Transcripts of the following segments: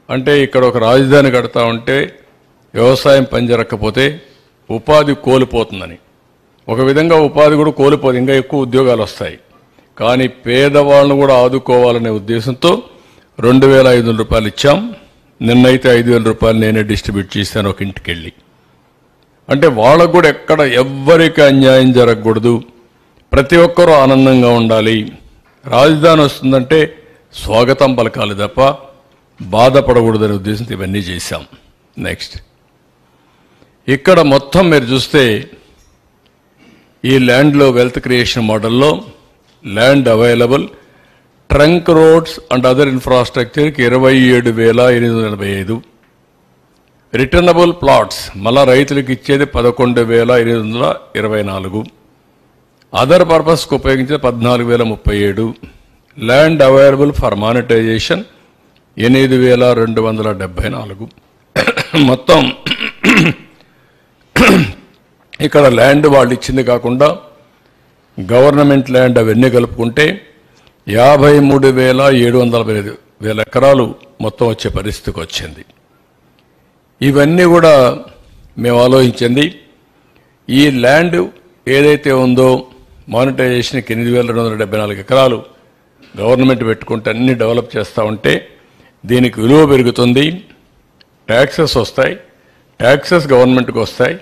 అంటే ఇక్కడ ఒక రాజధాని కడతా ఉంటే వ్యవసాయం పనిజరక్కపోతే ఉపాధి కోల్పోతుందని. ఒక విధంగా ఉపాధి కూడా కోల్పోదు, ఇంకా ఎక్కువ ఉద్యోగాలు వస్తాయి. కానీ పేదవాళ్ళను కూడా ఆదుకోవాలనే ఉద్దేశంతో 2,500 రూపాయలు ఇచ్చాం. నిన్నైతే 5,000 రూపాయలు నేనే డిస్ట్రిబ్యూట్ చేశాను ఒక ఇంటికి వెళ్ళి. అంటే వాళ్ళకు కూడా ఎక్కడ ఎవ్వరికి అన్యాయం జరగకూడదు, ప్రతి ఒక్కరూ ఆనందంగా ఉండాలి. రాజధాని వస్తుందంటే స్వాగతం పలకాలి తప్ప బాధపడకూడదనే ఉద్దేశంతో ఇవన్నీ చేశాం. నెక్స్ట్, ఇక్కడ మొత్తం మీరు చూస్తే ఈ ల్యాండ్లో వెల్త్ క్రియేషన్ మోడల్లో land available trunk roads and other ఇన్ఫ్రాస్ట్రక్చర్కి 27,885, రిటర్నబుల్ ప్లాట్స్ మళ్ళా రైతులకు ఇచ్చేది 11,824, అదర్ పర్పస్కి ఉపయోగించేది 14,037, ల్యాండ్ అవైలబుల్ ఫర్ మానిటైజేషన్ 8,274. మొత్తం ఇక్కడ ల్యాండ్ వాళ్ళు ఇచ్చింది కాకుండా గవర్నమెంట్ ల్యాండ్ అవన్నీ కలుపుకుంటే 53,745 ఎకరాలు మొత్తం వచ్చే పరిస్థితికి వచ్చింది. ఇవన్నీ కూడా మేము ఆలోచించింది. ఈ ల్యాండ్ ఏదైతే ఉందో మానిటైజేషన్కి 8,274 ఎకరాలు గవర్నమెంట్ పెట్టుకుంటే అన్ని డెవలప్ చేస్తూ ఉంటే దీనికి విలువ పెరుగుతుంది, ట్యాక్సెస్ వస్తాయి, ట్యాక్సెస్ గవర్నమెంట్కి వస్తాయి.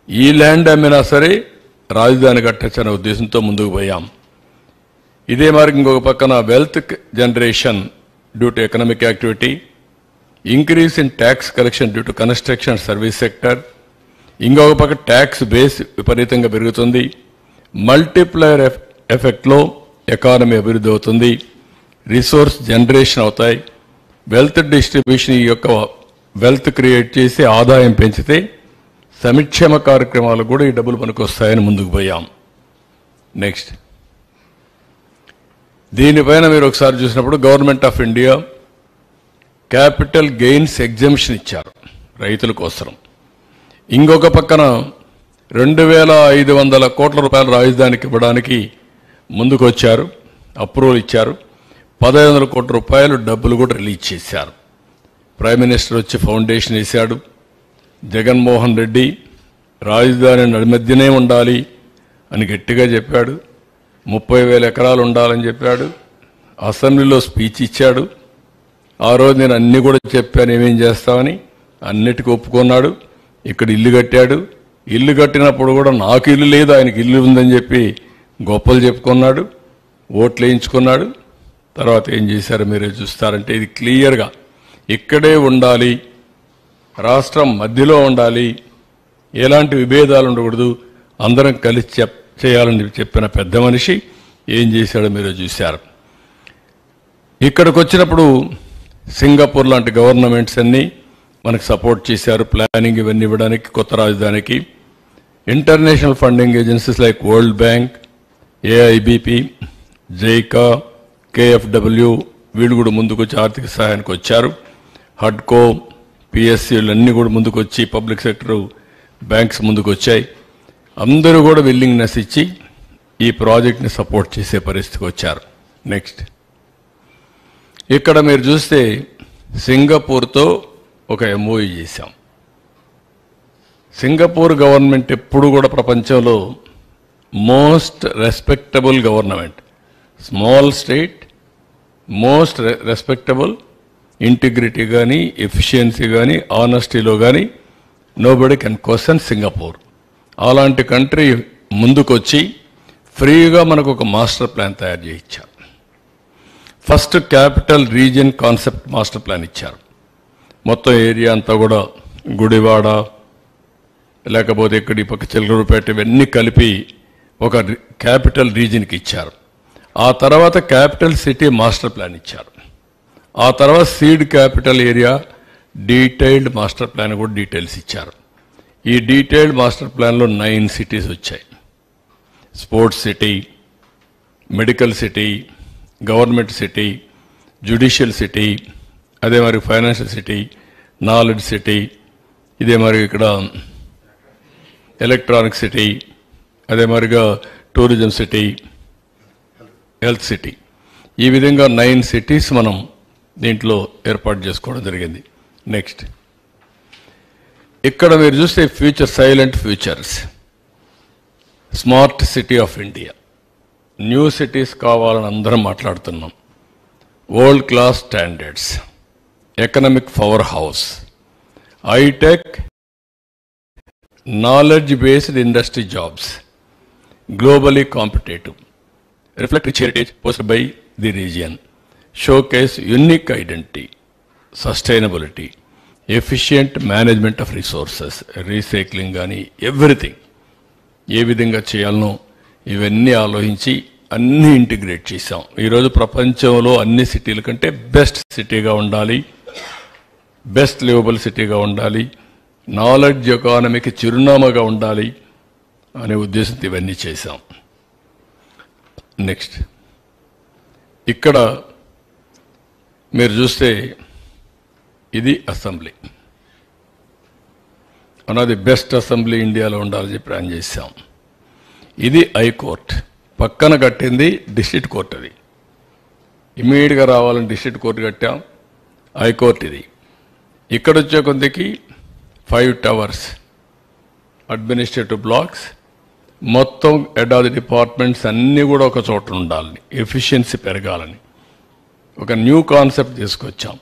ఈ ల్యాండ్ అమ్మినా సరే రాజధాని కట్టచ్చనే ఉద్దేశంతో ముందుకు పోయాం. ఇదే మరి ఇంకొక పక్కన wealth generation due to economic activity, increase in tax collection due to construction service sector, ఇంకొక పక్క ట్యాక్స్ బేస్ విపరీతంగా పెరుగుతుంది, మల్టిప్లయర్ ఎఫెక్ట్లో ఎకానమీ అభివృద్ధి అవుతుంది, రిసోర్స్ జనరేషన్ అవుతాయి, వెల్త్ డిస్ట్రిబ్యూషన్ ఈ యొక్క వెల్త్ క్రియేట్ చేసి ఆదాయం పెంచితే సంక్షేమ కార్యక్రమాలకు కూడా ఈ డబ్బులు మనకు వస్తాయని ముందుకు పోయాం. నెక్స్ట్, దీనిపైన మీరు ఒకసారి చూసినప్పుడు government of India capital gains exemption ఇచ్చారు రైతుల కోసం. ఇంకొక పక్కన 2,500 కోట్ల రూపాయల రాజధానికి ఇవ్వడానికి ముందుకు వచ్చారు, అప్రూవల్ ఇచ్చారు. 1,500 కోట్ల రూపాయలు డబ్బులు కూడా రిలీజ్ చేశారు. ప్రైమ్ మినిస్టర్ వచ్చి ఫౌండేషన్ వేశాడు. జగన్మోహన్ రెడ్డి రాజధాని నడిమధ్యనే ఉండాలి అని గట్టిగా చెప్పాడు. 30,000 ఎకరాలు ఉండాలని చెప్పాడు. అసెంబ్లీలో స్పీచ్ ఇచ్చాడు. ఆ రోజు నేను అన్ని కూడా చెప్పాను ఏమేం చేస్తామని, అన్నిటికీ ఒప్పుకున్నాడు. ఇక్కడ ఇల్లు కట్టాడు. ఇల్లు కట్టినప్పుడు కూడా నాకు ఇల్లు లేదు ఆయనకి ఇల్లు ఉందని చెప్పి గొప్పలు చెప్పుకున్నాడు, ఓట్లు వేయించుకున్నాడు. తర్వాత ఏం చేశారో మీరే చూస్తారంటే ఇది క్లియర్గా ఇక్కడే ఉండాలి, రాష్ట్రం మధ్యలో ఉండాలి, ఎలాంటి విభేదాలు ఉండకూడదు, అందరం కలిసి చేయాలని చెప్పిన పెద్ద మనిషి ఏం చేశాడో మీరే చూశారు. ఇక్కడికి వచ్చినప్పుడు సింగపూర్ లాంటి గవర్నమెంట్స్ అన్నీ మనకు సపోర్ట్ చేశారు, ప్లానింగ్ ఇవన్నీ ఇవ్వడానికి కొత్త రాజధానికి. International funding agencies like World Bank, AIBP, JICA, KFW వీళ్ళు కూడా ముందుకు వచ్చి ఆర్థిక సహాయానికి వచ్చారు. హడ్కో, పిఎస్సీలు అన్నీ కూడా ముందుకు వచ్చి పబ్లిక్ సెక్టర్ బ్యాంక్స్ ముందుకు వచ్చాయి. అందరూ కూడా విల్లింగ్నెస్ ఇచ్చి ఈ ప్రాజెక్ట్ని సపోర్ట్ చేసే పరిస్థితికి వచ్చారు. నెక్స్ట్, ఇక్కడ మీరు చూస్తే సింగపూర్తో ఒక ఎంఓయూ చేశాం. సింగపూర్ గవర్నమెంట్ ఎప్పుడు కూడా ప్రపంచంలో most respectable government, small state, most respectable, integrity కానీ ఎఫిషియన్సీ కానీ ఆనెస్టీలో కానీ నోబడి కెన్ క్వశ్చన్ సింగపూర్. అలాంటి కంట్రీ ముందుకొచ్చి ఫ్రీగా మనకు ఒక మాస్టర్ ప్లాన్ తయారు చేయించారు. First capital region concept master plan ఇచ్చారు. మొత్తం ఏరియా అంతా కూడా గుడివాడ లేకపోతే ఇక్కడ ఈ పక్క చిలకలూరుపేట ఇవన్నీ కలిపి ఒక క్యాపిటల్ రీజియన్కి ఇచ్చారు. ఆ తర్వాత క్యాపిటల్ సిటీ మాస్టర్ ప్లాన్ ఇచ్చారు. ఆ తర్వాత seed capital area detailed master plan కూడా డీటెయిల్స్ ఇచ్చారు. ఈ డీటెయిల్డ్ మాస్టర్ ప్లాన్లో 9 సిటీస్ వచ్చాయి. Sports city, medical city, government city, judicial city, అదే మరి ఫైనాన్షియల్ సిటీ, నాలెడ్జ్ సిటీ, ఇదే మరి ఇక్కడ ఎలక్ట్రానిక్ సిటీ, అదే మరిగా టూరిజం సిటీ, హెల్త్ సిటీ, ఈ విధంగా 9 సిటీస్ మనం దీంట్లో ఏర్పాటు చేసుకోవడం జరిగింది. నెక్స్ట్, ఇక్కడ మీరు చూస్తే future, silent futures, smart city of India, new cities కావాలని అందరం మాట్లాడుతున్నాం. World class standards, economic power house, hitech, knowledge based industry jobs, globally competitive, reflect rich heritage possessed by the region, showcase unique identity, sustainability, efficient management of resources, recycling కానీ everything ఏ విధంగా చేయాలనో ఇవన్నీ ఆలోచించి అన్నీ integrate చేశాం. ఈరోజు ప్రపంచంలో అన్ని సిటీల కంటే బెస్ట్ సిటీగా ఉండాలి, బెస్ట్ లివబుల్ సిటీగా ఉండాలి, నాలెడ్జ్ ఎకానమీకి చిరునామాగా ఉండాలి అనే ఉద్దేశంతో ఇవన్నీ చేశాం. నెక్స్ట్, ఇక్కడ మీరు చూస్తే ఇది అసెంబ్లీ, అన్నది బెస్ట్ అసెంబ్లీ ఇండియాలో ఉండాలని చెప్పి ప్లాన్ చేశాం. ఇది హైకోర్ట్, పక్కన కట్టింది డిస్ట్రిక్ట్ కోర్ట్. అది ఇమ్మీడియట్గా రావాలని డిస్ట్రిక్ట్ కోర్టు కట్టాం. హైకోర్టు ఇది. ఇక్కడ వచ్చే కొద్దికి 5 టవర్స్, అడ్మినిస్ట్రేటివ్ బ్లాక్స్, మొత్తం హెడ్ ఆఫ్ ది డిపార్ట్మెంట్స్ అన్నీ కూడా ఒక చోట ఉండాలని, ఎఫిషియన్సీ పెరగాలని ఒక న్యూ కాన్సెప్ట్ తీసుకొచ్చాం.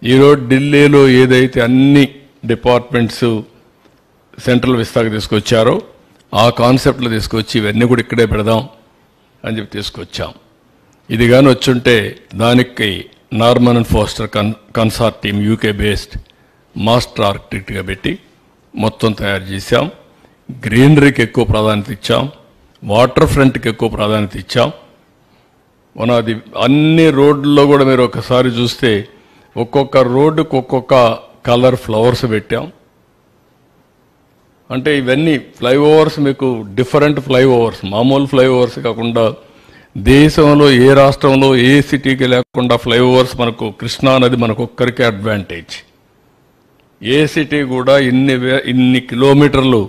ఈరోజు ఢిల్లీలో ఏదైతే అన్ని డిపార్ట్మెంట్స్ సెంట్రల్ విస్తాకు తీసుకొచ్చారో ఆ కాన్సెప్ట్లో తీసుకొచ్చి ఇవన్నీ కూడా ఇక్కడే పెడదాం అని చెప్పి తీసుకొచ్చాం. ఇది కానీ వచ్చుంటే దానికి Norman and Foster consortium UK based master ఆర్కిటెక్ట్గా పెట్టి మొత్తం తయారు చేశాం. గ్రీనరీకి ఎక్కువ ప్రాధాన్యత ఇచ్చాం, వాటర్ ఫ్రంట్కి ఎక్కువ ప్రాధాన్యత ఇచ్చాం. అది అన్ని రోడ్లలో కూడా మీరు ఒకసారి చూస్తే ఒక్కొక్క రోడ్డుకు ఒక్కొక్క కలర్ ఫ్లవర్స్ పెట్టాం. అంటే ఇవన్నీ ఫ్లైఓవర్స్ మీకు డిఫరెంట్ ఫ్లైఓవర్స్, మామూలు ఫ్లైఓవర్స్ కాకుండా దేశంలో ఏ రాష్ట్రంలో ఏ సిటీకి లేకుండా ఫ్లైఓవర్స్ మనకు కృష్ణా నది మనకు ఒక్కరికే అడ్వాంటేజ్. ఏ సిటీ కూడా ఇన్ని కిలోమీటర్లు